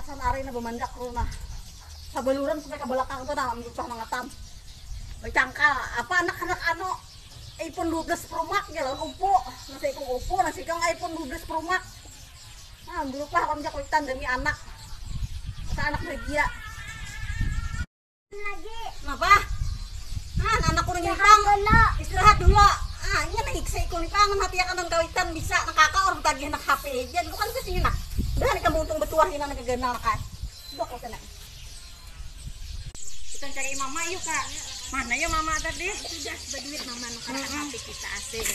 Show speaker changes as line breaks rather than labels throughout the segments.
Nasan ari na bumandak rumah. Sa baluran sampai ke belakang tuh nah mengucap mangatam. Bacangka apa anak-anak ano iPhone 12 Pro Max jalan umpo. Nasi ikong umpo, nasi kang iPhone 12 Pro Max. Nah, berupa orang jakuitan demi anak. Sa anak bahagia.
Lagi.
Kenapa? Ah, anak ko nangitang. Istirahat dulu. Ah, ini naiksa ko ni pangan hati akan kawitan bisa nakakaor tagih nak HP. Diyan bukan kasi na. Dahil ka muntong betuah ina nagaganal ka. Dok ko sana.
Kita cari mama yuk kak. Mana ya mama tadi? Sudah berduit mama nukarang HP kita asik.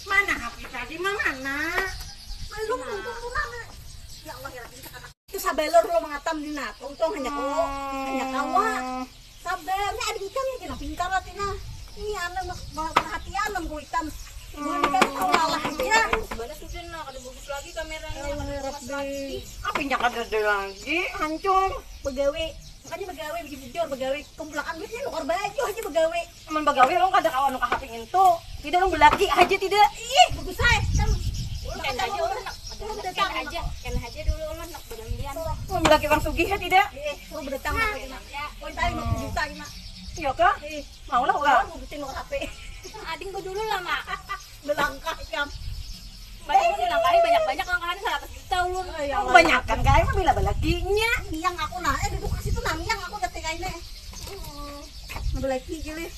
Mana HP tadi mama nak?
Belum untung mana. Ya Allah ya Rabbi. Itu sabalor lo mangatam dina. Untung hanya ko. Hanya kawa. Sabar, ni adik ikan ya kena pintar atina. Ini anak perhatian nam kuitan. Bukan kan kau lalah aja.
Sebenarnya sudah nak ada bagus lagi kameranya.
Allah Rabbi.
Apa yang ada lagi? Hancur.
Begawe, makanya begawe bikin bujur, begawe kumplakan duitnya nukar baju aja begawe.
Aman bagawe lo kada kawan nuka HP itu. Tidak lo belaki aja tidak.
Ih, bagus saya.
Kan aja ulun nak. Kan aja dulu ulun nak berlian. Mau belaki orang sugih ya tidak?
Suruh berdatang nak lagi nak. Poin tadi 50 juta ini nak.
Iya kah? Mau lah kak.
Mau bikin nukar HP.
Ading ko dulu lah mak.
Belangkah jam.
Banyak sih langkahnya banyak langkahnya 100 juta ulun.
Banyak
Kan kaya mah bila belakinya.
Miang aku nah, duduk ke situ nah miang aku ketik ini. Ngebelaki gili.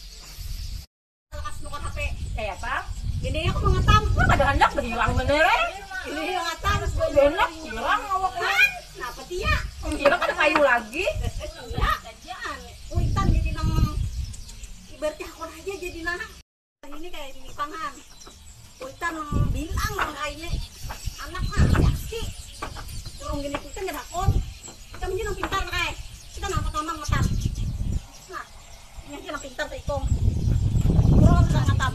Lekas nukar HP.
Kayak apa?
Ini aku mengetam.
Lu kada hendak berhilang bener eh.
Ini mengetam.
Bener, hilang awak kan.
Kenapa dia?
Kira kada kayu lagi.
Ya, kajian. Kuitan jadi nang ibaratnya aku aja jadi nah. Ini kayak di pangan. Kuitan bilang nang kayaknya anak mah yaksi. Turun gini kuitan gak takut. Kita menjadi nang pintar kayak. Kita nampak tamang matam. Nah, ini aja nang pintar tuh ikong. Kurang nggak matam.